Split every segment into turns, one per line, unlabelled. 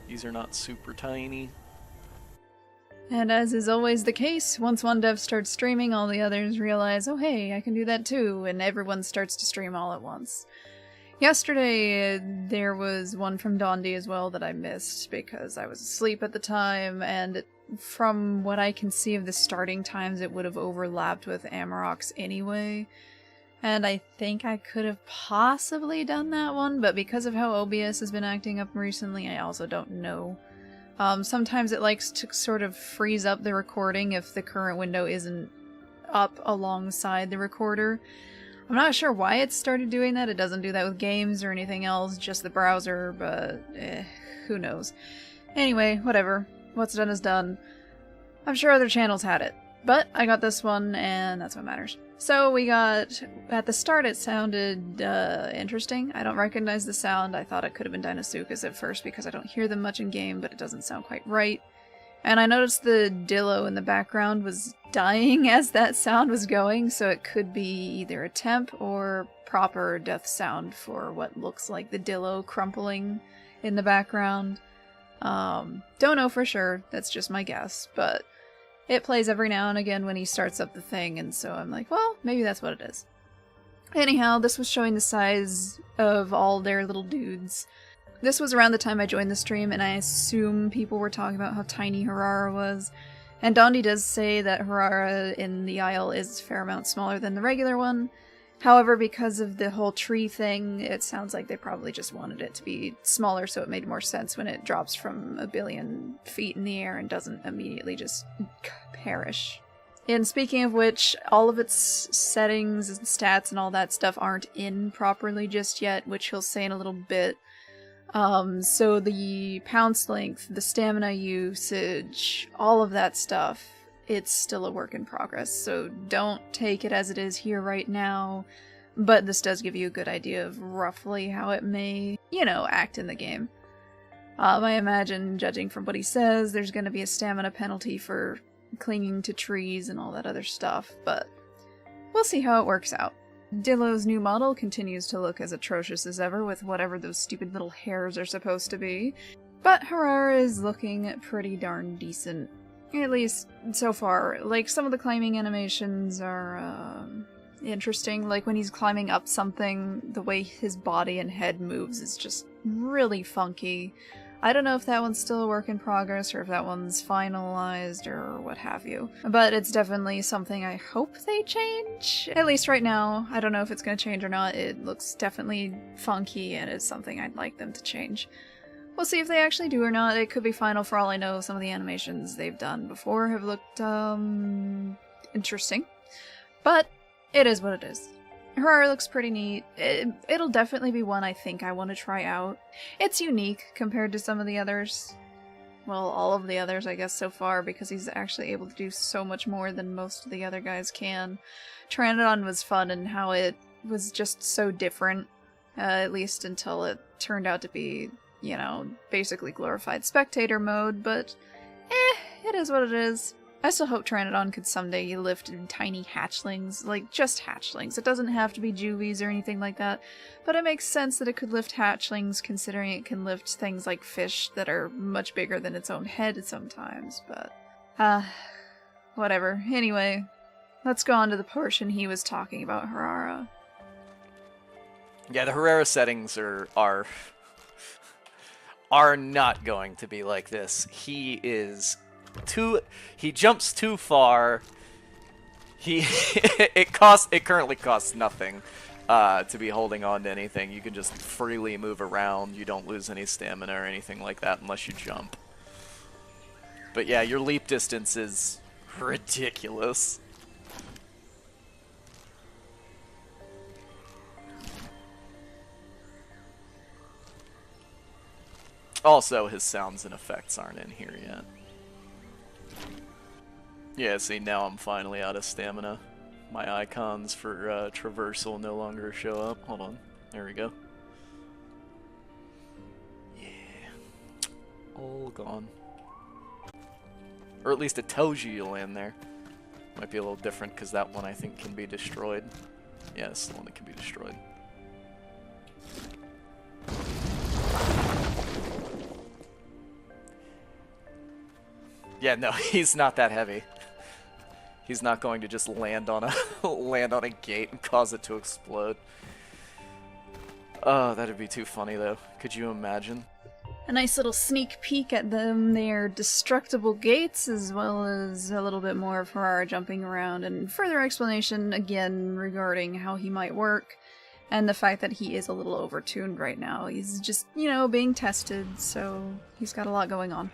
These are not super tiny.
And as is always the case, once one dev starts streaming, all the others realize, oh hey, I can do that too, and everyone starts to stream all at once. Yesterday, there was one from Dondi as well that I missed because I was asleep at the time, and from what I can see of the starting times, it would have overlapped with Amarok's anyway. And I think I could have possibly done that one, but because of how OBS has been acting up recently, I also don't know. Sometimes it likes to sort of freeze up the recording if the current window isn't up alongside the recorder. I'm not sure why it started doing that. It doesn't do that with games or anything else, just the browser, but who knows. Anyway, whatever. What's done is done. I'm sure other channels had it, but I got this one, and that's what matters. So we got, at the start it sounded interesting. I don't recognize the sound. I thought it could have been Deinosuchus at first because I don't hear them much in game, but it doesn't sound quite right. And I noticed the Dillo in the background was dying as that sound was going, so it could be either a temp or proper death sound for what looks like the Dillo crumpling in the background. Don't know for sure, that's just my guess, but it plays every now and again when he starts up the thing, and so I'm like, well, maybe that's what it is. Anyhow, this was showing the size of all their little dudes. This was around the time I joined the stream, and I assume people were talking about how tiny Herrera was. And Dondi does say that Herrera in the Isle is a fair amount smaller than the regular one. However, because of the whole tree thing, it sounds like they probably just wanted it to be smaller, so it made more sense when it drops from 1 billion feet in the air and doesn't immediately just perish. And speaking of which, all of its settings and stats and all that stuff aren't in properly just yet, which he'll say in a little bit. So the pounce length, the stamina usage, all of that stuff, it's still a work in progress, so don't take it as it is here right now, but this does give you a good idea of roughly how it may, you know, act in the game. I imagine, judging from what he says, there's going to be a stamina penalty for clinging to trees and all that other stuff, but we'll see how it works out. Dillo's new model continues to look as atrocious as ever with whatever those stupid little hairs are supposed to be, but Herrera is looking pretty darn decent. At least, so far. Like, some of the climbing animations are, interesting. Like, when he's climbing up something, the way his body and head moves is just really funky. I don't know if that one's still a work in progress, or if that one's finalized, or what have you. But it's definitely something I hope they change. At least right now. I don't know if it's gonna change or not. It looks definitely funky, and it's something I'd like them to change. We'll see if they actually do or not. It could be final for all I know. Some of the animations they've done before have looked, interesting. But it is what it is. Herrera looks pretty neat. It'll definitely be one I think I want to try out. It's unique compared to some of the others. Well, all of the others, I guess, so far, because he's actually able to do so much more than most of the other guys can. Pteranodon was fun in how it was just so different, at least until it turned out to be, you know, basically glorified spectator mode, but it is what it is. I still hope Pteranodon could someday lift tiny hatchlings, like just hatchlings. It doesn't have to be juvies or anything like that, but it makes sense that it could lift hatchlings considering it can lift things like fish that are much bigger than its own head sometimes, but whatever. Anyway, let's go on to the portion he was talking about Herrera.
Yeah, the Herrera settings are not going to be like this. He jumps too far. It currently costs nothing to be holding on to anything. You can just freely move around. You don't lose any stamina or anything like that unless you jump. But yeah, your leap distance is ridiculous. Also, his sounds and effects aren't in here yet. Yeah, see, now I'm finally out of stamina. My icons for traversal no longer show up. Hold on. There we go. Yeah. All gone. Or at least it tells you you'll land there. Might be a little different because that one I think can be destroyed. Yeah, it's the one that can be destroyed. Yeah, no, he's not that heavy. He's not going to just land on a land on a gate and cause it to explode. Oh, that'd be too funny though. Could you imagine?
A nice little sneak peek at them. They are destructible gates, as well as a little bit more of Herrera jumping around, and further explanation again regarding how he might work, and the fact that he is a little overtuned right now. He's just, you know, being tested, so he's got a lot going on.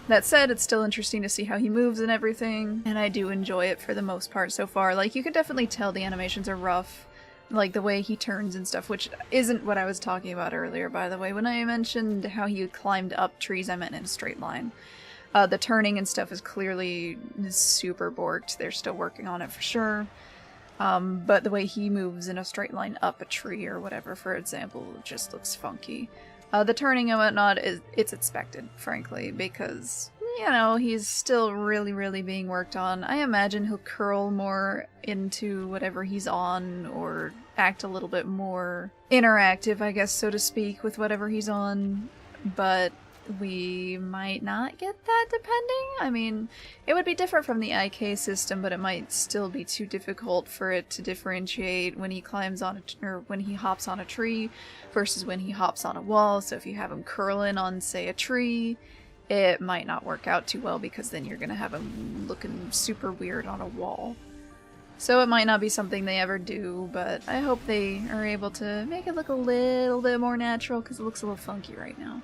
That said, it's still interesting to see how he moves and everything, and I do enjoy it for the most part so far. Like, you can definitely tell the animations are rough, like the way he turns and stuff, which isn't what I was talking about earlier, by the way. When I mentioned how he climbed up trees, I meant in a straight line. The turning and stuff is clearly super borked. They're still working on it for sure. But the way he moves in a straight line up a tree or whatever, for example, just looks funky. The turning and whatnot, it's expected, frankly, because, you know, he's still really, really being worked on. I imagine he'll curl more into whatever he's on, or act a little bit more interactive, I guess, so to speak, with whatever he's on, but we might not get that, depending. I mean, it would be different from the IK system, but it might still be too difficult for it to differentiate when he climbs on or when he hops on a tree versus when he hops on a wall. So if you have him curling on, say, a tree, it might not work out too well, because then you're gonna have him looking super weird on a wall. So it might not be something they ever do, but I hope they are able to make it look a little bit more natural, because it looks a little funky right now.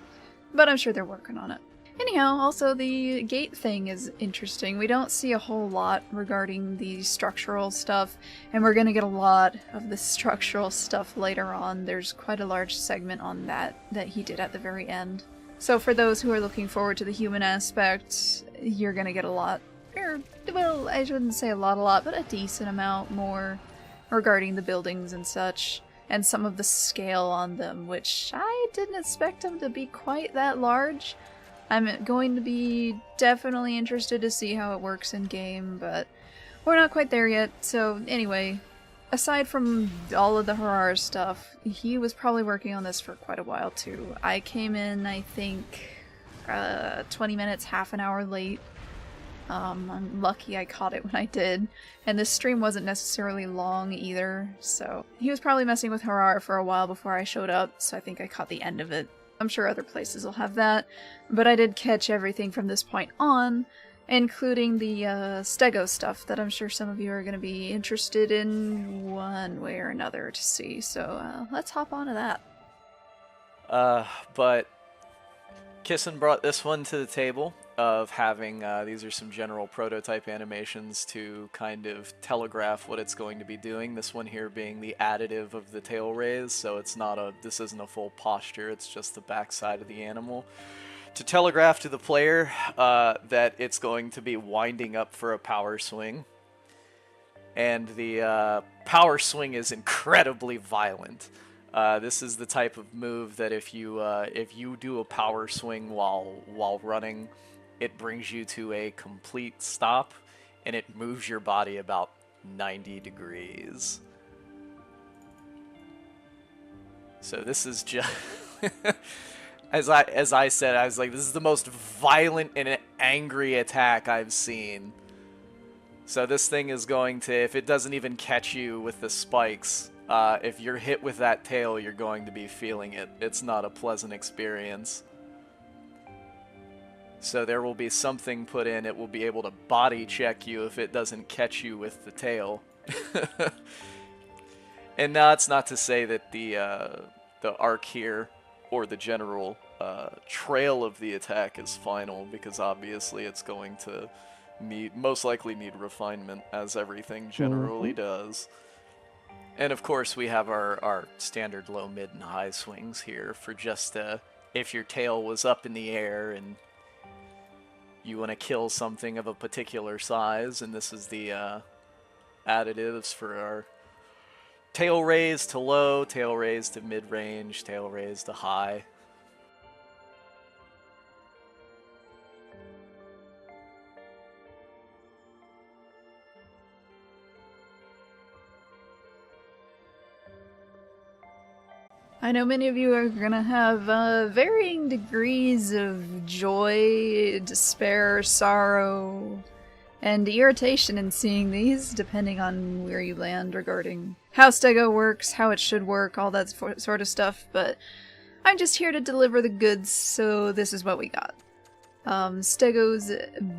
But I'm sure they're working on it. Anyhow, also the gate thing is interesting. We don't see a whole lot regarding the structural stuff, and we're gonna get a lot of the structural stuff later on. There's quite a large segment on that he did at the very end. So for those who are looking forward to the human aspect, you're gonna get a lot, or, well, I shouldn't say a lot, but a decent amount more regarding the buildings and such. And some of the scale on them, which I didn't expect them to be quite that large. I'm going to be definitely interested to see how it works in game, but we're not quite there yet. So anyway, aside from all of the Herrera stuff, he was probably working on this for quite a while too. I came in, I think, 20 minutes, half an hour late. I'm lucky I caught it when I did, and this stream wasn't necessarily long either, so he was probably messing with Herrera for a while before I showed up, so I think I caught the end of it. I'm sure other places will have that, but I did catch everything from this point on, including the Stego stuff that I'm sure some of you are going to be interested in one way or another to see, so let's hop onto that.
But Kissin brought this one to the table of having, these are some general prototype animations to kind of telegraph what it's going to be doing. This one here being the additive of the tail raise, so it's not this isn't a full posture, it's just the backside of the animal. To telegraph to the player that it's going to be winding up for a power swing. And the power swing is incredibly violent. This is the type of move that if you do a power swing while running, it brings you to a complete stop, and it moves your body about 90 degrees. So this is just as I said, I was like, this is the most violent and angry attack I've seen. So this thing is going to, if it doesn't even catch you with the spikes, if you're hit with that tail, you're going to be feeling it. It's not a pleasant experience. So there will be something put in. It will be able to body check you if it doesn't catch you with the tail. And now it's not to say that the arc here or the general trail of the attack is final, because obviously it's going to most likely need refinement, as everything generally does. And of course we have our standard low, mid, and high swings here for just if your tail was up in the air and you want to kill something of a particular size, and this is the additives for our tail raise to low, tail raise to mid-range, tail raise to high.
I know many of you are gonna have varying degrees of joy, despair, sorrow, and irritation in seeing these, depending on where you land regarding how Stego works, how it should work, all that sort of stuff, but I'm just here to deliver the goods, so this is what we got. Stego's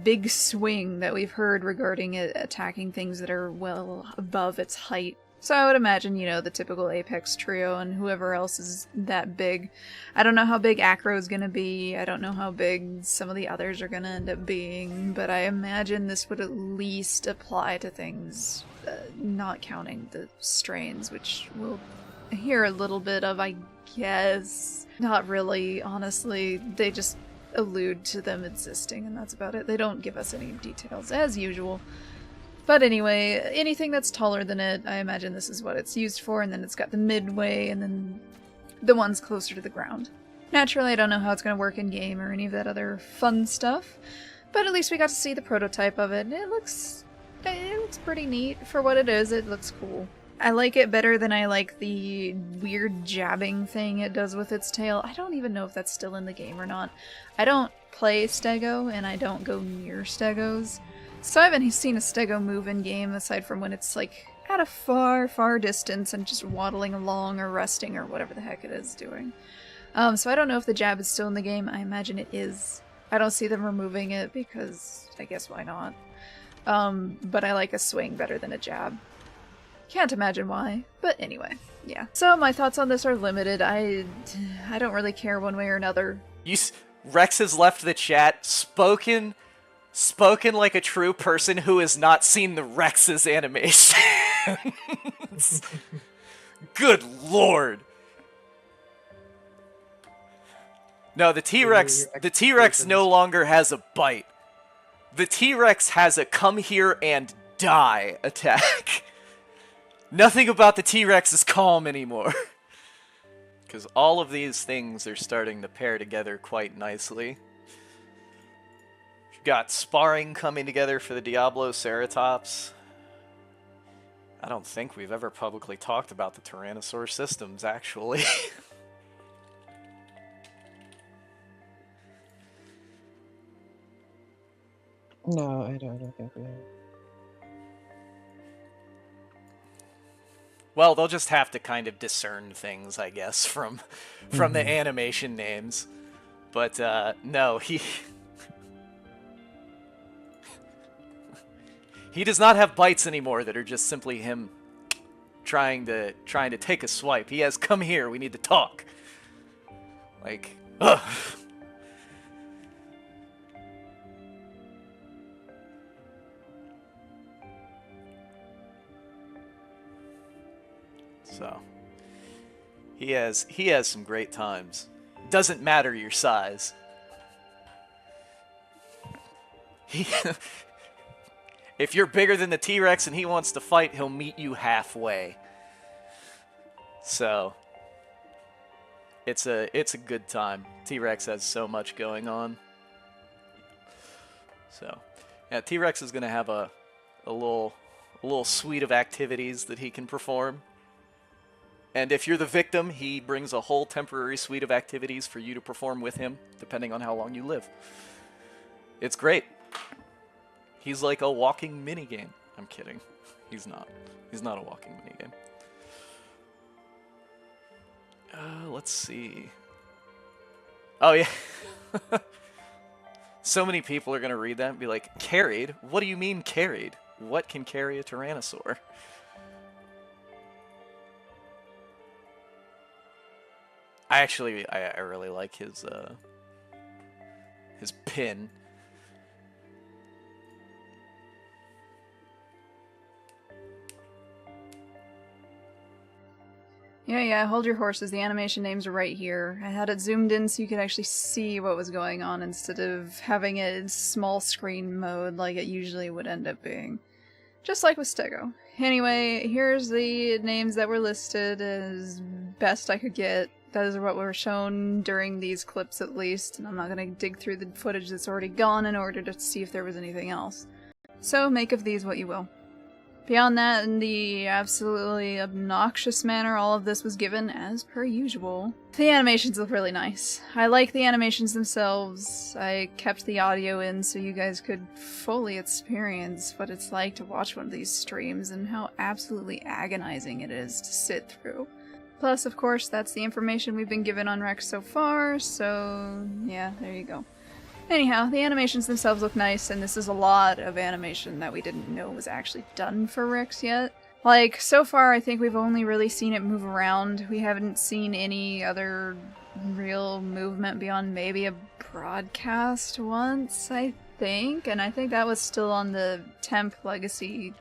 big swing that we've heard regarding it attacking things that are well above its height. So I would imagine, you know, the typical Apex trio and whoever else is that big. I don't know how big Acro's gonna be, I don't know how big some of the others are gonna end up being, but I imagine this would at least apply to things, not counting the strains, which we'll hear a little bit of, I guess. Not really, honestly. They just allude to them existing, and that's about it. They don't give us any details, as usual. But anyway, anything that's taller than it, I imagine this is what it's used for, and then it's got the midway, and then the ones closer to the ground. Naturally, I don't know how it's going to work in-game or any of that other fun stuff, but at least we got to see the prototype of it, and it looks pretty neat for what it is. It looks cool. I like it better than I like the weird jabbing thing it does with its tail. I don't even know if that's still in the game or not. I don't play Stego, and I don't go near Stegos. So I haven't seen a Stego move in-game aside from when it's like at a far, far distance and just waddling along or resting or whatever the heck it is doing. So I don't know if the jab is still in the game. I imagine it is. I don't see them removing it because I guess why not. But I like a swing better than a jab. Can't imagine why, but anyway, yeah. So my thoughts on this are limited. I don't really care one way or another.
Rex has left the chat, spoken like a true person who has not seen the Rex's animation. Good lord. No, the T-Rex no longer has a bite. The T-Rex has a come here and die attack. Nothing about the T-Rex is calm anymore. Because all of these things are starting to pair together quite nicely. You've got sparring coming together for the Diabloceratops. I don't think we've ever publicly talked about the Tyrannosaur systems, actually.
No, I don't think we have.
Well, they'll just have to kind of discern things, I guess, from the animation names. But, no, he does not have bites anymore that are just simply him trying to take a swipe. He has, come here, we need to talk. Like, ugh. So, he has some great times. Doesn't matter your size. If you're bigger than the T-Rex and he wants to fight, he'll meet you halfway. So, it's a good time. T-Rex has so much going on. So, yeah, T-Rex is gonna have a little suite of activities that he can perform. And if you're the victim, he brings a whole temporary suite of activities for you to perform with him, depending on how long you live. It's great. He's like a walking minigame. I'm kidding. He's not. He's not a walking minigame. Let's see. Oh, yeah. So many people are going to read that and be like, carried? What do you mean carried? What can carry a Tyrannosaur? I really like his pin.
Yeah, hold your horses. The animation names are right here. I had it zoomed in so you could actually see what was going on instead of having it in small screen mode like it usually would end up being. Just like with Stego. Anyway, here's the names that were listed as best I could get. Those are what were shown during these clips at least, and I'm not going to dig through the footage that's already gone in order to see if there was anything else. So make of these what you will. Beyond that, in the absolutely obnoxious manner all of this was given, as per usual. The animations look really nice. I like the animations themselves. I kept the audio in so you guys could fully experience what it's like to watch one of these streams and how absolutely agonizing it is to sit through. Plus, of course, that's the information we've been given on Rex so far, so yeah, there you go. Anyhow, the animations themselves look nice, and this is a lot of animation that we didn't know was actually done for Rex yet. Like, so far I think we've only really seen it move around. We haven't seen any other real movement beyond maybe a broadcast once, I think, and I think that was still on the Temp Legacy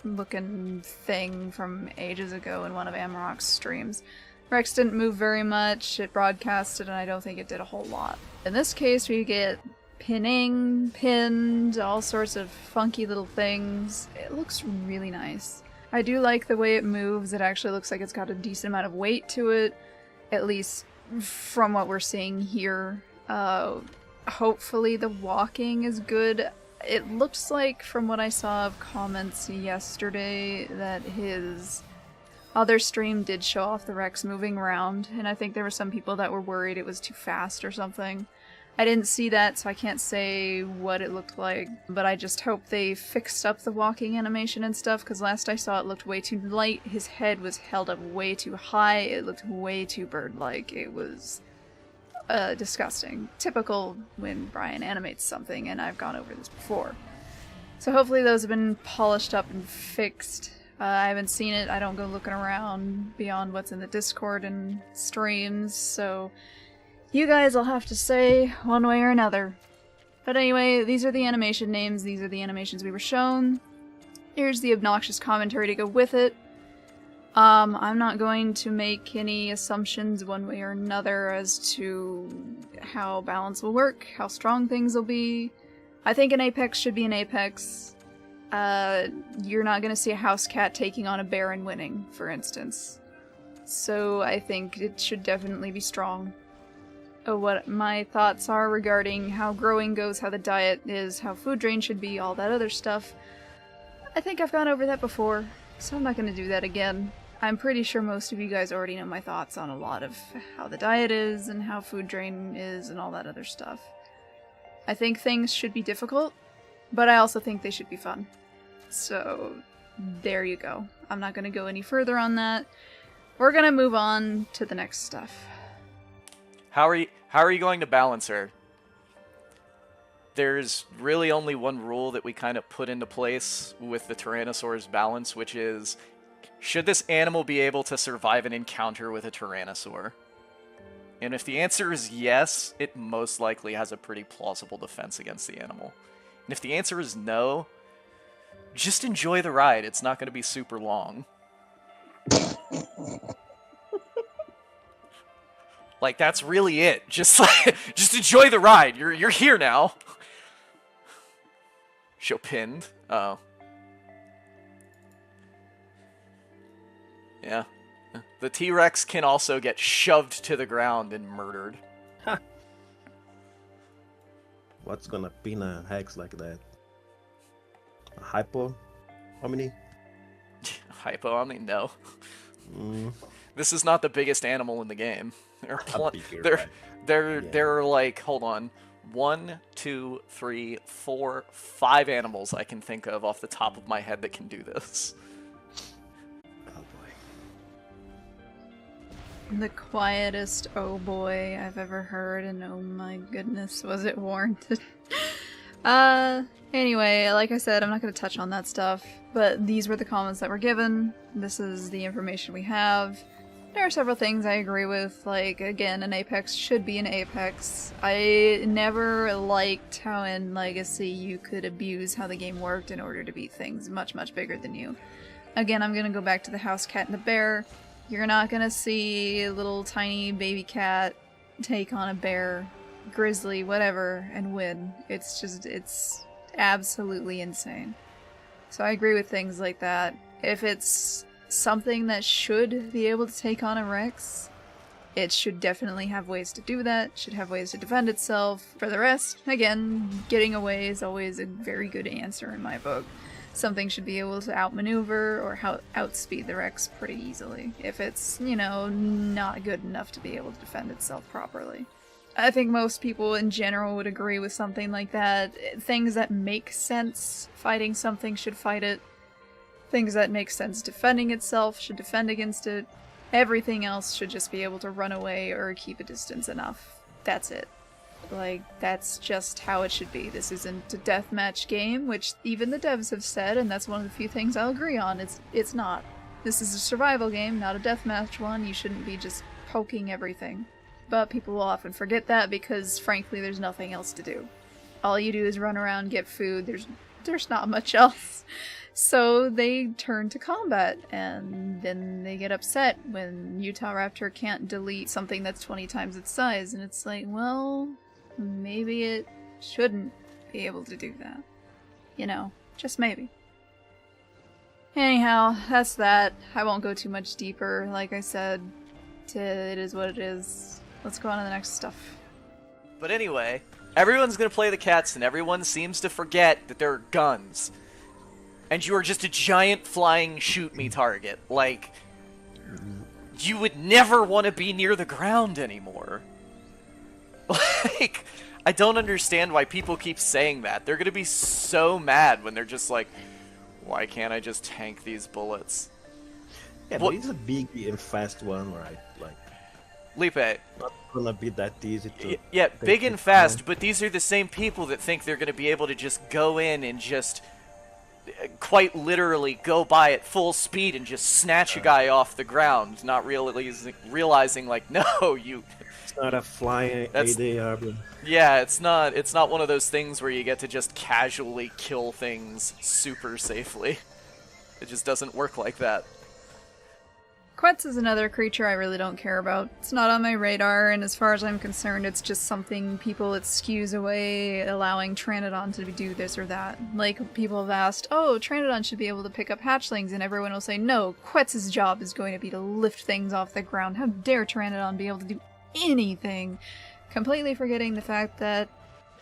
looking thing from ages ago in one of Amarok's streams. Rex didn't move very much, it broadcasted, and I don't think it did a whole lot. In this case, we get pinning, pinned, all sorts of funky little things. It looks really nice. I do like the way it moves. It actually looks like it's got a decent amount of weight to it, at least from what we're seeing here. Hopefully the walking is good. It looks like, from what I saw of comments yesterday, that his other stream did show off the Rex moving around, and I think there were some people that were worried it was too fast or something. I didn't see that, so I can't say what it looked like, but I just hope they fixed up the walking animation and stuff, because last I saw it looked way too light, his head was held up way too high, it looked way too bird-like, it was disgusting. Typical when Brian animates something, and I've gone over this before. So hopefully those have been polished up and fixed. I haven't seen it, I don't go looking around beyond what's in the Discord and streams, so you guys will have to say one way or another. But anyway, these are the animation names, these are the animations we were shown. Here's the obnoxious commentary to go with it. I'm not going to make any assumptions one way or another as to how balance will work, how strong things will be. I think an Apex should be an Apex. You're not going to see a house cat taking on a bear and winning, for instance. So I think it should definitely be strong. What my thoughts are regarding how growing goes, how the diet is, how food drain should be, all that other stuff. I think I've gone over that before, so I'm not going to do that again. I'm pretty sure most of you guys already know my thoughts on a lot of how the diet is and how food drain is and all that other stuff. I think things should be difficult, but I also think they should be fun. So, there you go. I'm not going to go any further on that. We're going to move on to the next stuff.
How are you going to balance her? There's really only one rule that we kind of put into place with the Tyrannosaur's balance, which is, should this animal be able to survive an encounter with a Tyrannosaur? And if the answer is yes, it most likely has a pretty plausible defense against the animal. And if the answer is no, just enjoy the ride. It's not going to be super long. Like, that's really it. Just enjoy the ride. You're here now. Show pinned. Oh. Yeah. The T-Rex can also get shoved to the ground and murdered.
What's gonna pin a hex like that? A hypo? Omni?
Hypo Omni? No. This is not the biggest animal in the game. There are like, hold on, 1, 2, 3, 4, 5 animals I can think of off the top of my head that can do this.
Oh boy.
The quietest oh boy I've ever heard, and oh my goodness, was it warranted. Anyway, like I said, I'm not going to touch on that stuff, but these were the comments that were given. This is the information we have. There are several things I agree with, like, again, an Apex should be an Apex. I never liked how in Legacy you could abuse how the game worked in order to beat things much, much bigger than you. Again, I'm gonna go back to the house cat and the bear. You're not gonna see a little tiny baby cat take on a bear, grizzly, whatever, and win. It's just, it's absolutely insane. So I agree with things like that. If it's something that should be able to take on a Rex, it should definitely have ways to do that, should have ways to defend itself. For the rest, again, getting away is always a very good answer in my book. something should be able to outmaneuver or outspeed the Rex pretty easily if it's, you know, not good enough to be able to defend itself properly. I think most people in general would agree with something like that. Things that make sense fighting something should fight it. Things that make sense defending itself should defend against it. Everything else should just be able to run away or keep a distance enough. That's it. Like, that's just how it should be. This isn't a deathmatch game, which even the devs have said, and that's one of the few things I'll agree on. It's not. This is a survival game, not a deathmatch one. You shouldn't be just poking everything. But people will often forget that because, frankly, there's nothing else to do. All you do is run around, get food, there's not much else. So they turn to combat, and then they get upset when Utah Raptor can't delete something that's 20 times its size, and it's like, well, maybe it shouldn't be able to do that. You know, just maybe. Anyhow, that's that. I won't go too much deeper. Like I said, it is what it is. Let's go on to the next stuff.
But anyway, everyone's gonna play the cats, and everyone seems to forget that there are guns. And you are just a giant flying shoot-me target. Like, you would never want to be near the ground anymore. Like, I don't understand why people keep saying that. They're gonna be so mad when they're just like, why can't I just tank these bullets?
Yeah, but it's a big and fast one, right? Like,
Lipe.
Not gonna be that easy to...
Yeah, big and fast, but these are the same people that think they're gonna be able to just go in and just quite literally go by at full speed and just snatch a guy off the ground, not realizing like, no, you...
It's not a flying ADR.
Yeah, it's not one of those things where you get to just casually kill things super safely. It just doesn't work like that.
Quetz is another creature I really don't care about. It's not on my radar, and as far as I'm concerned, it's just something people excuse away, allowing Pteranodon to do this or that. Like, people have asked, oh, Pteranodon should be able to pick up hatchlings, and everyone will say, no, Quetz's job is going to be to lift things off the ground. How dare Pteranodon be able to do anything? Completely forgetting the fact that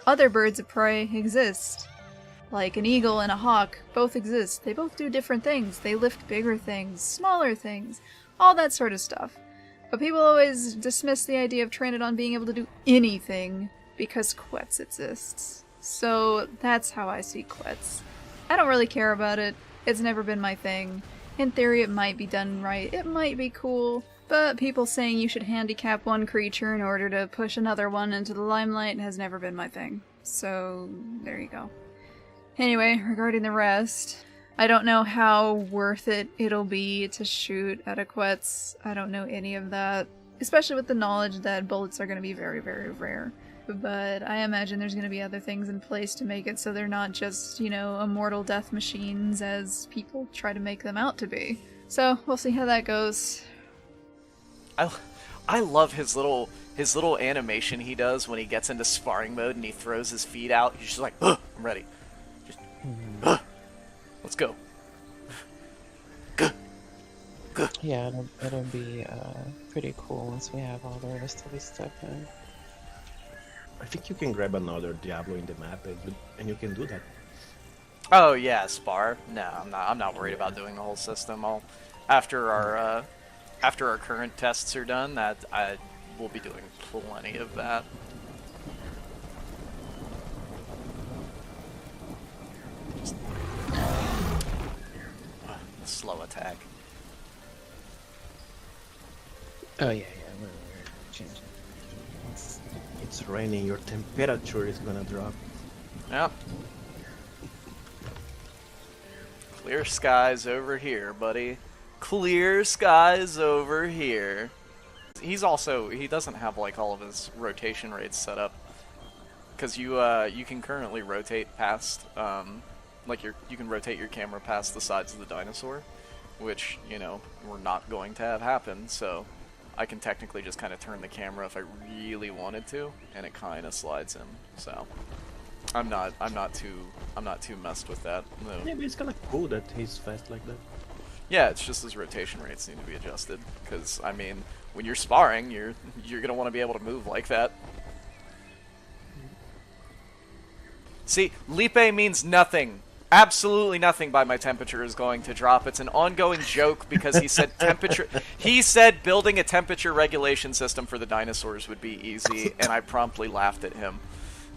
other birds of prey exist. Like an eagle and a hawk both exist. They both do different things. They lift bigger things, smaller things, all that sort of stuff. But people always dismiss the idea of Pteranodon being able to do anything because Quetz exists. So that's how I see Quetz. I don't really care about it. It's never been my thing. In theory, it might be done right. It might be cool. But people saying you should handicap one creature in order to push another one into the limelight has never been my thing. So there you go. Anyway, regarding the rest, I don't know how worth it'll be to shoot at a Quetz. I don't know any of that, especially with the knowledge that bullets are going to be very, very rare. But I imagine there's going to be other things in place to make it so they're not just, you know, immortal death machines as people try to make them out to be. So we'll see how that goes.
I love his little animation he does when he gets into sparring mode and he throws his feet out. He's just like, I'm ready. Let's go.
Yeah, it'll be pretty cool once we have all the rest of this stuff in.
I think you can grab another Diablo in the map and you can do that.
Oh yeah, spar. No, I'm not worried about doing the whole system. After our current tests are done, that I will be doing plenty of that. Just slow attack.
Oh yeah, we're changing.
It's raining, your temperature is gonna drop.
Yep. Clear skies over here, buddy. Clear skies over here. He doesn't have like all of his rotation rates set up, because you can currently rotate past you can rotate your camera past the sides of the dinosaur, which, you know, we're not going to have happen. So I can technically just kind of turn the camera if I really wanted to, and it kind of slides in. So I'm not too messed with that. No.
Yeah, but it's kind of cool that he's fast like that.
Yeah, it's just his rotation rates need to be adjusted, because I mean, when you're sparring, you're gonna want to be able to move like that. See, Lipe means nothing. Absolutely nothing by my temperature is going to drop. It's an ongoing joke because he said temperature. He said building a temperature regulation system for the dinosaurs would be easy, and I promptly laughed at him,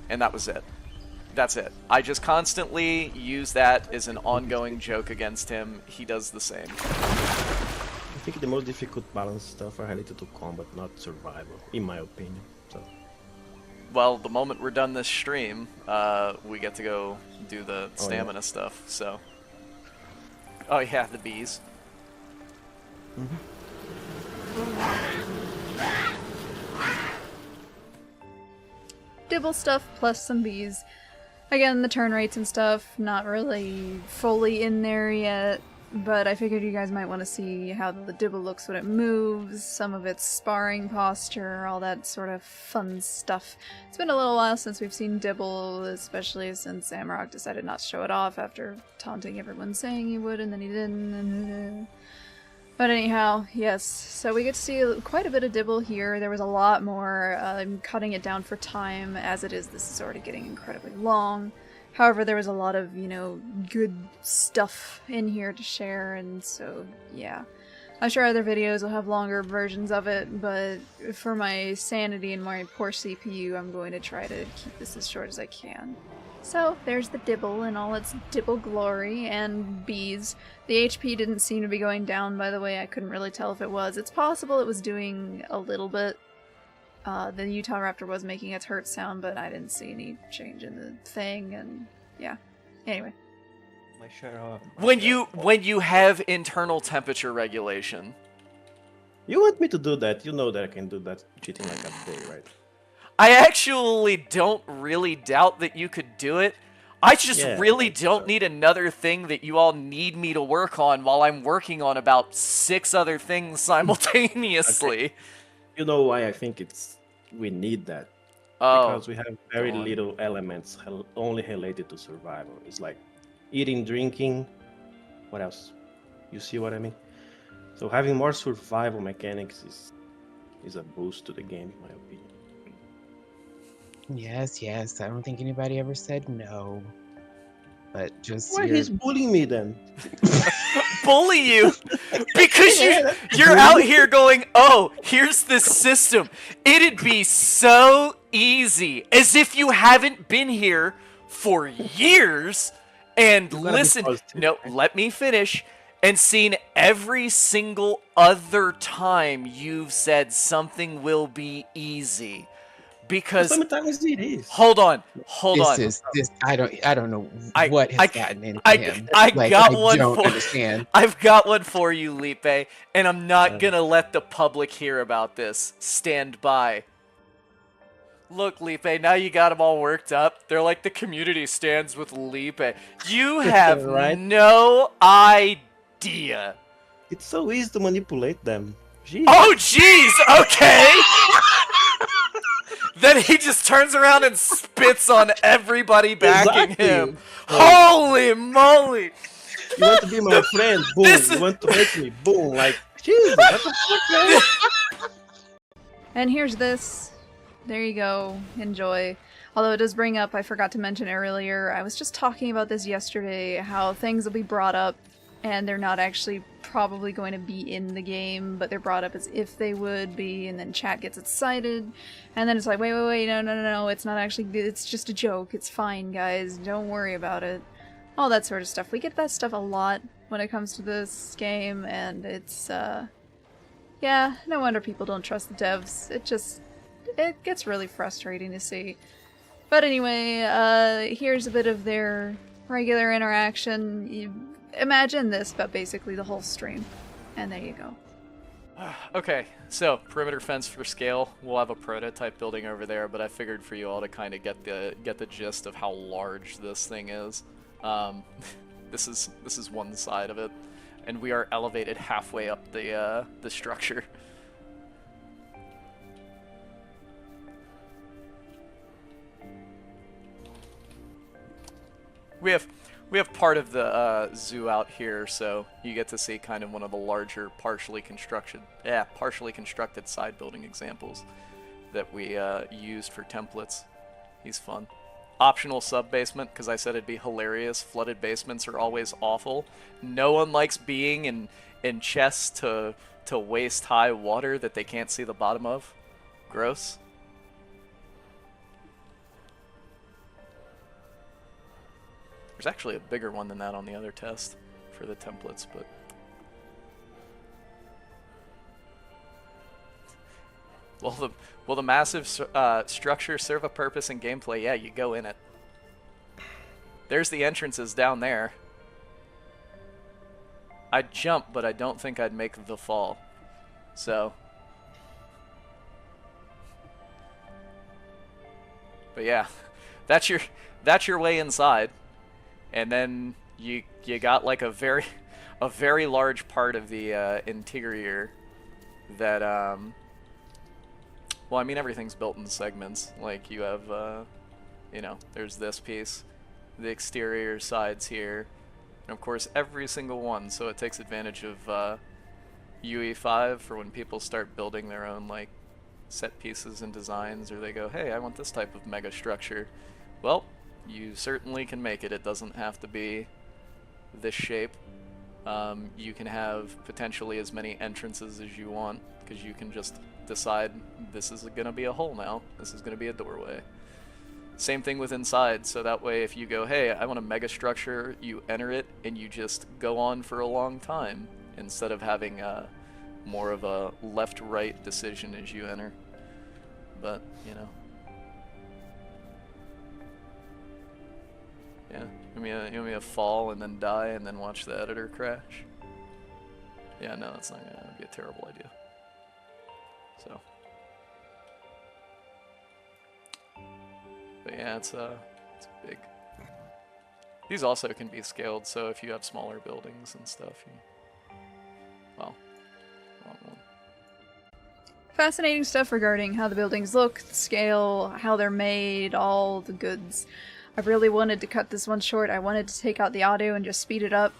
and that was it. That's it. I just constantly use that as an ongoing joke against him. He does the same.
I think the most difficult balance stuff are related to combat, not survival, in my opinion. So.
Well, the moment we're done this stream, we get to go do the stamina stuff, so... Oh yeah, the bees.
Dibble stuff plus some bees. Again, the turn rates and stuff, not really fully in there yet, but I figured you guys might want to see how the Dibble looks when it moves, some of its sparring posture, all that sort of fun stuff. It's been a little while since we've seen Dibble, especially since Amarok decided not to show it off after taunting everyone saying he would and then he didn't. But anyhow, yes, so we get to see quite a bit of Dibble here. There was a lot more. I'm cutting it down for time. As it is, this is already getting incredibly long. However, there was a lot of, you know, good stuff in here to share, and so, yeah. I'm sure other videos will have longer versions of it, but for my sanity and my poor CPU, I'm going to try to keep this as short as I can. So, there's the Dibble in all its Dibble glory, and bees. The HP didn't seem to be going down, by the way. I couldn't really tell if it was. It's possible it was doing a little bit. The Utah Raptor was making its hurt sound, but I didn't see any change in the thing, and yeah. Anyway.
When you have internal temperature regulation.
You want me to do that? You know that I can do that cheating like a day, right?
I actually don't really doubt that you could do it. I just really don't need another thing that you all need me to work on while I'm working on about 6 other things simultaneously.
Okay. You know why I think we need that?
Oh,
because we have very little elements only related to survival. It's like eating, drinking, what else? You see what I mean? So having more survival mechanics is a boost to the game, in my opinion.
Yes. I don't think anybody ever said no. But just
why he's bullying me then?
Bully you? Because you're out here going, oh, here's this system. It'd be so easy. As if you haven't been here for years and listened. No, let me finish. And seen every single other time you've said something will be easy. Because
sometimes it is.
Hold on.
I don't know what has gotten into him.
I've got one for you, Lipe, and I'm not gonna let the public hear about this. Stand by. Look, Lipe, now you got them all worked up. They're like the community stands with Lipe. You have
right?
no idea.
It's so easy to manipulate them. Jeez.
Oh, jeez. Okay. Then he just turns around and spits on everybody backing him. Holy moly!
You want to be my friend? Boom. You want to hate me? Boom. Like, Jesus, what the fuck, man?
And here's this. There you go. Enjoy. Although it does bring up, I forgot to mention it earlier, I was just talking about this yesterday, how things will be brought up and they're not actually probably going to be in the game, but they're brought up as if they would be, and then chat gets excited, and then it's like, wait, no, it's not actually, it's just a joke, it's fine, guys, don't worry about it. All that sort of stuff. We get that stuff a lot when it comes to this game, and it's, yeah, no wonder people don't trust the devs. It gets really frustrating to see. But anyway, here's a bit of their regular interaction. Imagine this, but basically the whole stream. And there you go.
Okay, so perimeter fence for scale. We'll have a prototype building over there, but I figured for you all to kind of get the gist of how large this thing is. This is one side of it, and we are elevated halfway up the structure. We have part of the zoo out here, so you get to see kind of one of the larger partially constructed side building examples that we used for templates. He's fun. optional sub-basement, because I said it'd be hilarious. Flooded basements are always awful. No one likes being in chests to waist-high water that they can't see the bottom of. Gross. There's actually a bigger one than that on the other test for the templates, but... Will the massive structure serve a purpose in gameplay? Yeah, you go in it. There's the entrances down there. I'd jump, but I don't think I'd make the fall. So... But yeah, that's your way inside. And then you got like a very large part of the interior that well, I mean, everything's built in segments. Like you have you know, there's this piece, the exterior sides here, and of course every single one. So it takes advantage of UE5 for when people start building their own like set pieces and designs, or they go, hey, I want this type of mega structure. Well, you certainly can make it. It doesn't have to be this shape. You can have potentially as many entrances as you want, because you can just decide this is going to be a hole now. This is going to be a doorway. Same thing with inside, so that way if you go, hey, I want a mega structure, you enter it and you just go on for a long time instead of having more of a left-right decision as you enter. But, you know. Yeah, you want me to fall and then die and then watch the editor crash? Yeah, no, that's not gonna be a terrible idea. So. But yeah, it's big. These also can be scaled, so if you have smaller buildings and stuff, well, wrong one.
Fascinating stuff regarding how the buildings look, the scale, how they're made, all the goods. I really wanted to cut this one short. I wanted to take out the audio and just speed it up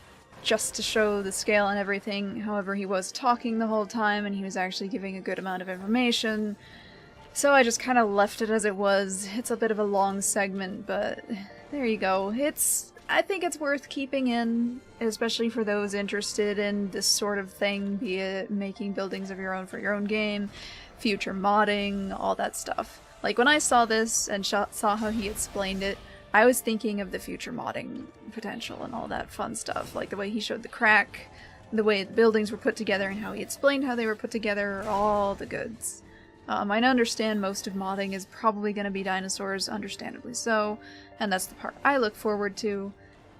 just to show the scale and everything. However, he was talking the whole time and he was actually giving a good amount of information. So I just kind of left it as it was. It's a bit of a long segment, but there you go. I think it's worth keeping in, especially for those interested in this sort of thing, be it making buildings of your own for your own game, future modding, all that stuff. Like when I saw this and saw how he explained it, I was thinking of the future modding potential and all that fun stuff, like the way he showed the crack, the way the buildings were put together and how he explained how they were put together, all the goods. I understand most of modding is probably going to be dinosaurs, understandably so, and that's the part I look forward to.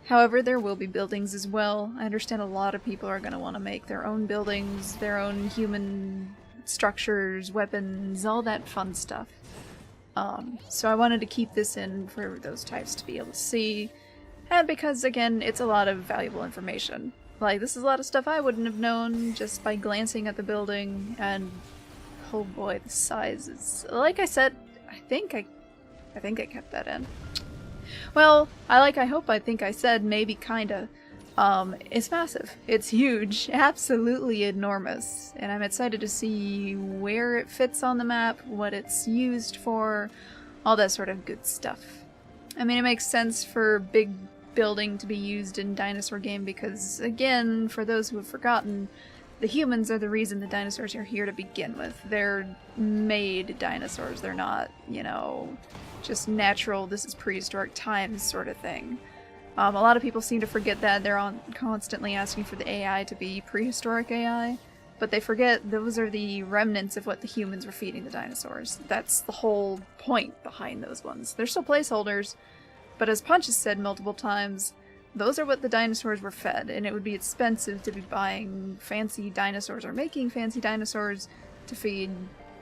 However, there will be buildings as well. I understand a lot of people are going to want to make their own buildings, their own human structures, weapons, all that fun stuff. So I wanted to keep this in for those types to be able to see, and because, again, it's a lot of valuable information. Like, this is a lot of stuff I wouldn't have known just by glancing at the building, and oh boy, the size is... Like I said, I think I kept that in. Well, I think I said maybe kinda. It's massive. It's huge. Absolutely enormous. And I'm excited to see where it fits on the map, what it's used for, all that sort of good stuff. I mean, it makes sense for big building to be used in dinosaur game because, again, for those who have forgotten, the humans are the reason the dinosaurs are here to begin with. They're made dinosaurs. They're not, you know, just natural, this is prehistoric times sort of thing. A lot of people seem to forget that. They're constantly asking for the AI to be prehistoric AI, but they forget those are the remnants of what the humans were feeding the dinosaurs. That's the whole point behind those ones. They're still placeholders, but as Punch has said multiple times, those are what the dinosaurs were fed, and it would be expensive to be buying fancy dinosaurs or making fancy dinosaurs to feed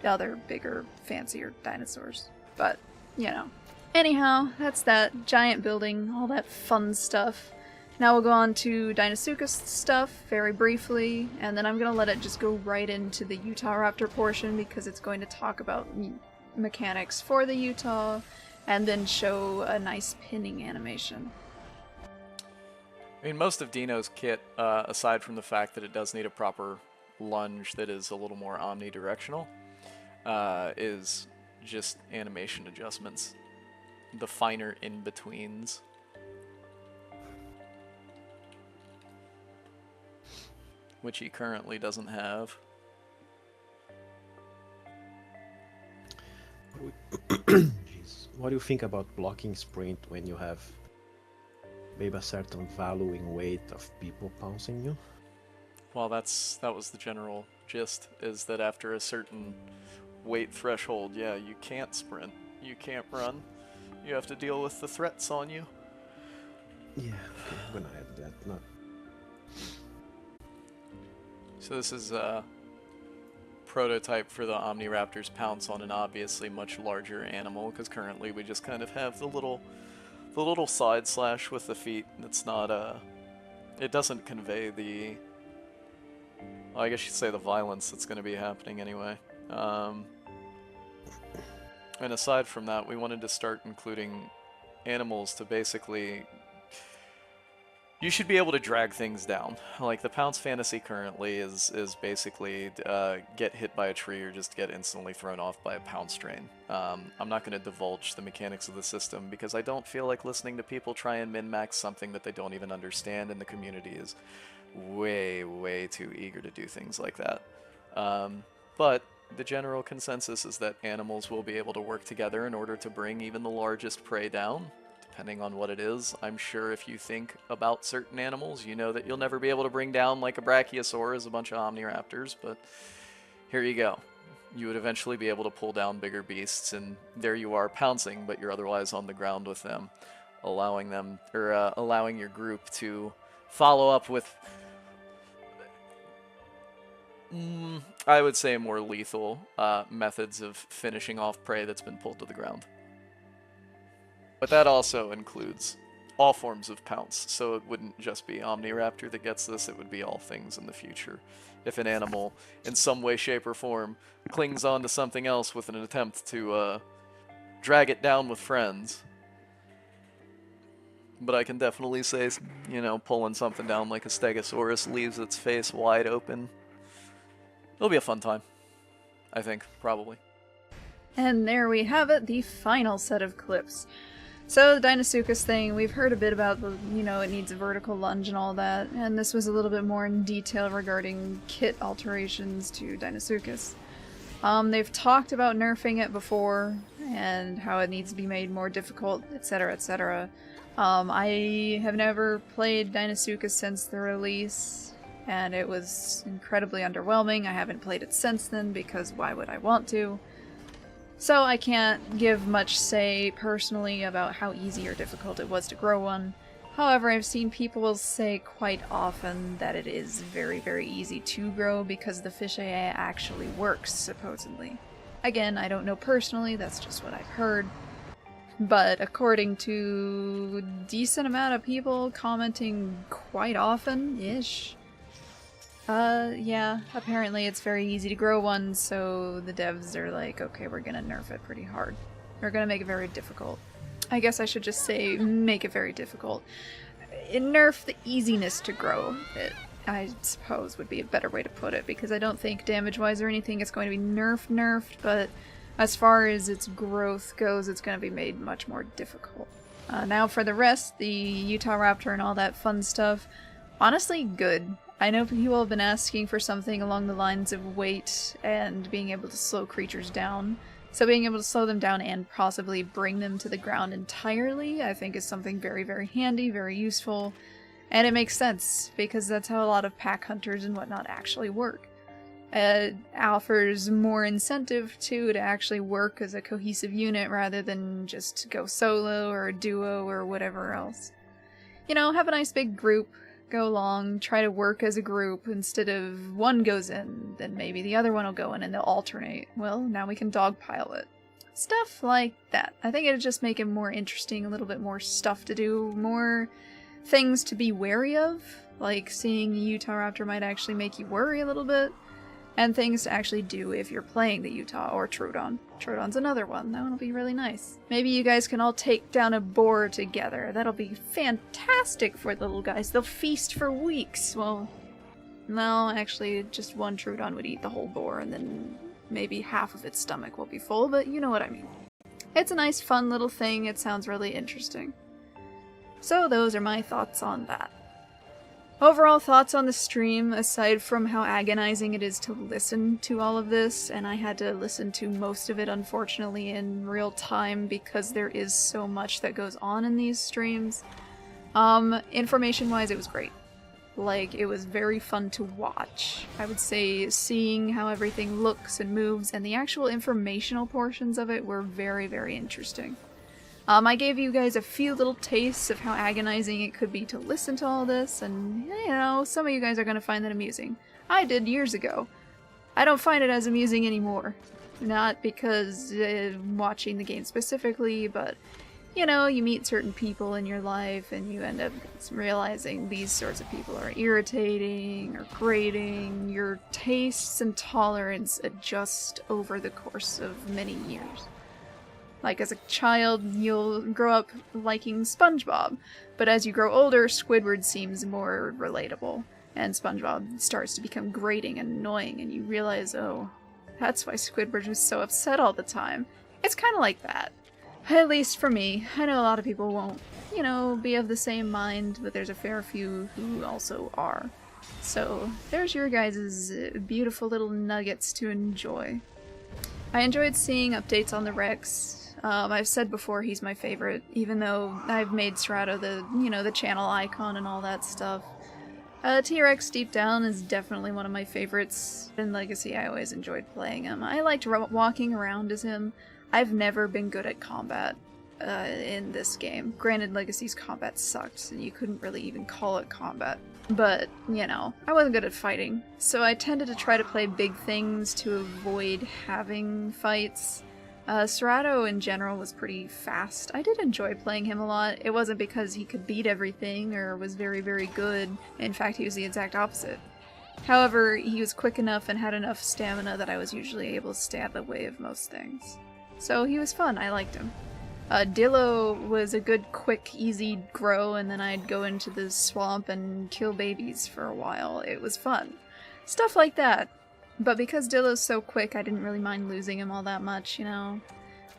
other bigger, fancier dinosaurs. But, you know. Anyhow, that's that giant building, all that fun stuff. Now we'll go on to Deinosuchus stuff very briefly, and then I'm gonna let it just go right into the Utah Raptor portion because it's going to talk about mechanics for the Utah, and then show a nice pinning animation.
I mean, most of Dino's kit, aside from the fact that it does need a proper lunge that is a little more omnidirectional, is just animation adjustments. the finer in-betweens. Which he currently doesn't have.
Jeez. What do you think about blocking sprint when you have maybe a certain value in weight of people pouncing you?
Well, that was the general gist, is that after a certain weight threshold, yeah, you can't sprint, you can't run, you have to deal with the threats on you.
Yeah, okay, I'm gonna add that. Not.
So this is a prototype for the Omniraptor's pounce on an obviously much larger animal, because currently we just kind of have the little side slash with the feet. It's not it doesn't convey the, well, I guess you'd say the violence that's going to be happening anyway. And aside from that, we wanted to start including animals to basically, you should be able to drag things down. Like the pounce fantasy currently is basically get hit by a tree or just get instantly thrown off by a pounce train. I'm not going to divulge the mechanics of the system because I don't feel like listening to people try and min-max something that they don't even understand, and the community is way too eager to do things like that. But the general consensus is that animals will be able to work together in order to bring even the largest prey down. Depending on what it is. I'm sure if you think about certain animals, you know that you'll never be able to bring down like a Brachiosaur as a bunch of Omniraptors, but here you go. You would eventually be able to pull down bigger beasts, and there you are pouncing, but you're otherwise on the ground with them, allowing them, or allowing your group to follow up with, I would say, more lethal methods of finishing off prey that's been pulled to the ground. But that also includes all forms of pounce, so it wouldn't just be Omniraptor that gets this, it would be all things in the future. If an animal, in some way, shape, or form, clings on to something else with an attempt to drag it down with friends. But I can definitely say, you know, pulling something down like a Stegosaurus leaves its face wide open. It'll be a fun time. I think, probably.
And there we have it, the final set of clips. So the Deinosuchus thing, we've heard a bit about the, you know, it needs a vertical lunge and all that, and this was a little bit more in detail regarding kit alterations to Deinosuchus. They've talked about nerfing it before, and how it needs to be made more difficult, etc, etc. I have never played Deinosuchus since the release, and it was incredibly underwhelming. I haven't played it since then, because why would I want to? So I can't give much say personally about how easy or difficult it was to grow one. However, I've seen people say quite often that it is very easy to grow because the fish AI actually works, supposedly. Again, I don't know personally, that's just what I've heard. But according to a decent amount of people commenting quite often-ish, yeah, apparently it's very easy to grow one, so the devs are like, okay, we're gonna nerf it pretty hard. We're gonna make it very difficult. I guess I should just say, make it very difficult. Nerf the easiness to grow, I suppose would be a better way to put it, because I don't think damage-wise or anything it's going to be nerfed, but as far as its growth goes, it's going to be made much more difficult. Now for the rest, the Utah Raptor and all that fun stuff, honestly, good. I know people have been asking for something along the lines of weight and being able to slow creatures down. So being able to slow them down and possibly bring them to the ground entirely, I think is something very handy, very useful. And it makes sense, because that's how a lot of pack hunters and whatnot actually work. It offers more incentive, too, to actually work as a cohesive unit rather than just go solo or duo or whatever else. You know, have a nice big group. Go along, try to work as a group, instead of one goes in, then maybe the other one will go in and they'll alternate. Well, now we can dogpile it. Stuff like that. I think it'd just make it more interesting, a little bit more stuff to do, more things to be wary of, like seeing a Utah Raptor might actually make you worry a little bit, and things to actually do if you're playing the Utah or Troodon. Troodon's another one. That one will be really nice. Maybe you guys can all take down a boar together. That'll be fantastic for the little guys. They'll feast for weeks. Well, no, actually, just one Troodon would eat the whole boar, and then maybe half of its stomach will be full, but you know what I mean. It's a nice fun little thing, it sounds really interesting. So those are my thoughts on that. Overall thoughts on the stream, aside from how agonizing it is to listen to all of this, and I had to listen to most of it unfortunately in real time because there is so much that goes on in these streams. Information-wise, it was great. Like, it was very fun to watch. I would say seeing how everything looks and moves, and the actual informational portions of it were very, very interesting. I gave you guys a few little tastes of how agonizing it could be to listen to all this, and, you know, some of you guys are going to find that amusing. I did years ago. I don't find it as amusing anymore. Not because watching the game specifically, but, you know, you meet certain people in your life, and you end up realizing these sorts of people are irritating or grating. Your tastes and tolerance adjust over the course of many years. Like, as a child, you'll grow up liking SpongeBob, but as you grow older, Squidward seems more relatable, and SpongeBob starts to become grating and annoying, and you realize, oh, that's why Squidward was so upset all the time. It's kind of like that. At least for me. I know a lot of people won't, you know, be of the same mind, but there's a fair few who also are. So, there's your guys' beautiful little nuggets to enjoy. I enjoyed seeing updates on the Rex. I've said before he's my favorite, even though I've made Strato the, you know, the channel icon and all that stuff. T-Rex deep down is definitely one of my favorites. In Legacy, I always enjoyed playing him. I liked walking around as him. I've never been good at combat in this game. Granted, Legacy's combat sucked, and you couldn't really even call it combat. But, you know, I wasn't good at fighting, so I tended to try to play big things to avoid having fights. Serato in general was pretty fast. I did enjoy playing him a lot. It wasn't because he could beat everything or was very, very good. In fact, he was the exact opposite. However, he was quick enough and had enough stamina that I was usually able to stay out of the way of most things. So he was fun, I liked him. Dillo was a good, quick, easy grow, and then I'd go into the swamp and kill babies for a while. It was fun. Stuff like that. But because Dillo's so quick, I didn't really mind losing him all that much, you know.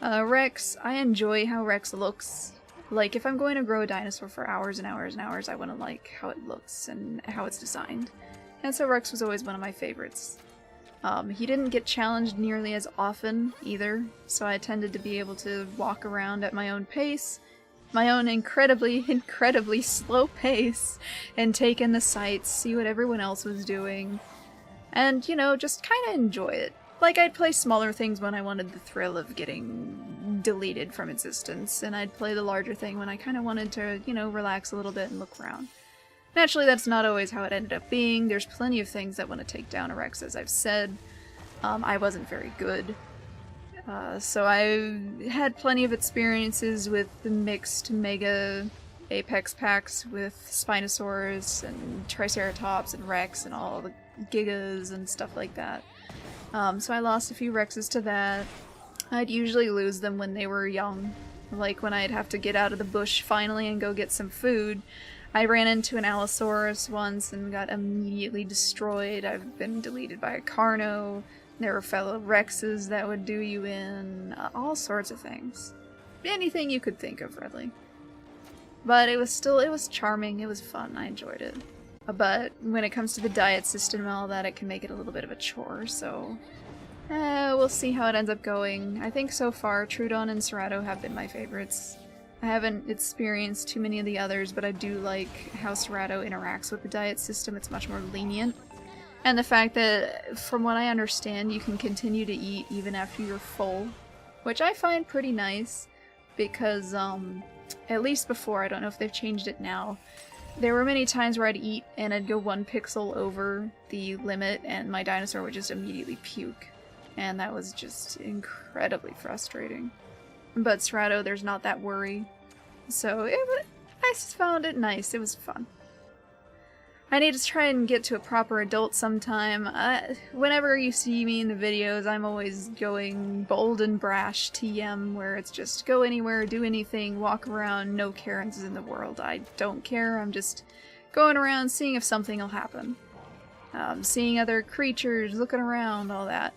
Rex, I enjoy how Rex looks. Like, if I'm going to grow a dinosaur for hours and hours and hours, I want to like how it looks and how it's designed. And so Rex was always one of my favorites. He didn't get challenged nearly as often, either, so I tended to be able to walk around at my own pace, my own incredibly, incredibly slow pace, and take in the sights, see what everyone else was doing, and, you know, just kind of enjoy it. Like, I'd play smaller things when I wanted the thrill of getting deleted from existence, and I'd play the larger thing when I kind of wanted to, you know, relax a little bit and look around. Naturally, that's not always how it ended up being. There's plenty of things that want to take down a Rex, as I've said. I wasn't very good. So I had plenty of experiences with the mixed Mega Apex packs with Spinosaurus and Triceratops and Rex and all the Gigas and stuff like that. So I lost a few Rexes to that. I'd usually lose them when they were young. Like when I'd have to get out of the bush finally and go get some food. I ran into an Allosaurus once and got immediately destroyed. I've been deleted by a Carno. There were fellow Rexes that would do you in. All sorts of things. Anything you could think of, really. But it was charming, it was fun, I enjoyed it. But when it comes to the diet system and all that, it can make it a little bit of a chore, so... we'll see how it ends up going. I think so far, Trudon and Serato have been my favorites. I haven't experienced too many of the others, but I do like how Serato interacts with the diet system. It's much more lenient. And the fact that, from what I understand, you can continue to eat even after you're full. Which I find pretty nice, because, at least before, I don't know if they've changed it now, there were many times where I'd eat and I'd go 1 pixel over the limit and my dinosaur would just immediately puke. And that was just incredibly frustrating. But Serato, there's not that worry. So I found it nice. It was fun. I need to try and get to a proper adult sometime. Whenever you see me in the videos, I'm always going bold and brash TM, where it's just go anywhere, do anything, walk around, no Karens in the world. I don't care, I'm just going around seeing if something will happen. Seeing other creatures, looking around, all that.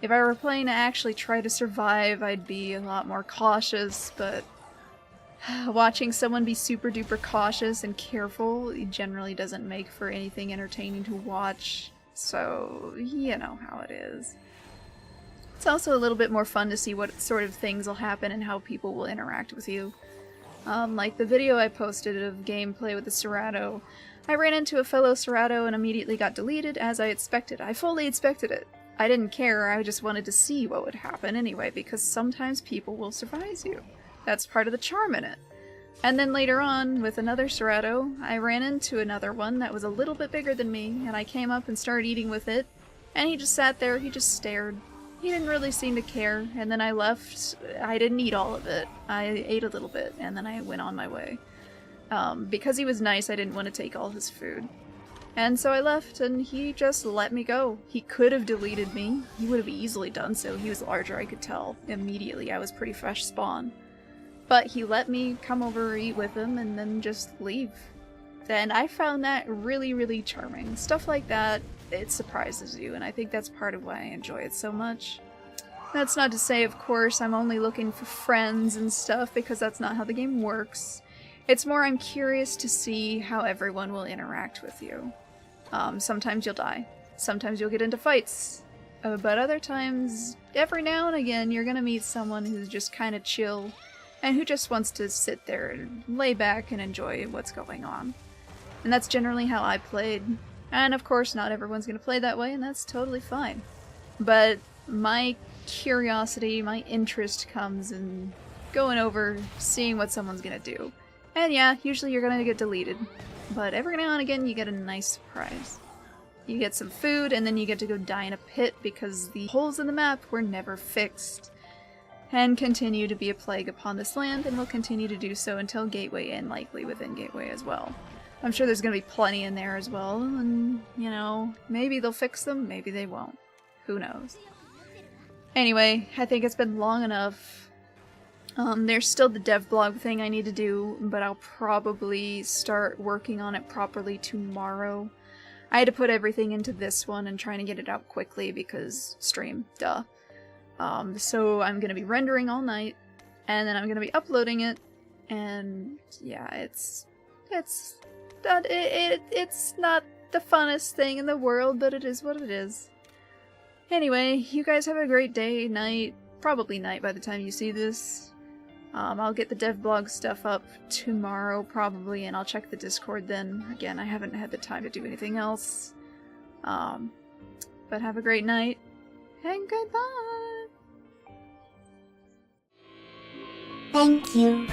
If I were playing to actually try to survive, I'd be a lot more cautious, but watching someone be super duper cautious and careful generally doesn't make for anything entertaining to watch, so you know how it is. It's also a little bit more fun to see what sort of things will happen and how people will interact with you. Like the video I posted of gameplay with the Cerato, I ran into a fellow Cerato and immediately got deleted as I expected. I fully expected it. I didn't care, I just wanted to see what would happen anyway, because sometimes people will surprise you. That's part of the charm in it. And then later on, with another Cerato, I ran into another one that was a little bit bigger than me, and I came up and started eating with it, and he just sat there, he just stared. He didn't really seem to care, and then I left. I didn't eat all of it. I ate a little bit, and then I went on my way. Because he was nice, I didn't want to take all his food. And so I left, and he just let me go. He could have deleted me. He would have easily done so. He was larger, I could tell. Immediately, I was pretty fresh spawn. But he let me come over, eat with him, and then just leave. And I found that really, really charming. Stuff like that, it surprises you, and I think that's part of why I enjoy it so much. That's not to say, of course, I'm only looking for friends and stuff, because that's not how the game works. It's more I'm curious to see how everyone will interact with you. Sometimes you'll die. Sometimes you'll get into fights. But other times, every now and again, you're gonna meet someone who's just kind of chill, and who just wants to sit there and lay back and enjoy what's going on. And that's generally how I played. And of course, not everyone's gonna play that way, and that's totally fine. But my curiosity, my interest comes in going over, seeing what someone's gonna do. And yeah, usually you're gonna get deleted. But every now and again, you get a nice surprise. You get some food, and then you get to go die in a pit because the holes in the map were never fixed. And continue to be a plague upon this land, and will continue to do so until Gateway, and likely within Gateway as well. I'm sure there's gonna be plenty in there as well, and, you know, maybe they'll fix them, maybe they won't. Who knows? Anyway, I think it's been long enough. There's still the dev blog thing I need to do, but I'll probably start working on it properly tomorrow. I had to put everything into this one and trying to get it out quickly because stream, duh. So I'm gonna be rendering all night, and then I'm gonna be uploading it, and yeah, it's not the funnest thing in the world, but it is what it is. Anyway, you guys have a great day, night, probably night by the time you see this. I'll get the dev blog stuff up tomorrow, probably, and I'll check the Discord then. Again, I haven't had the time to do anything else. But have a great night, and goodbye!
Thank you.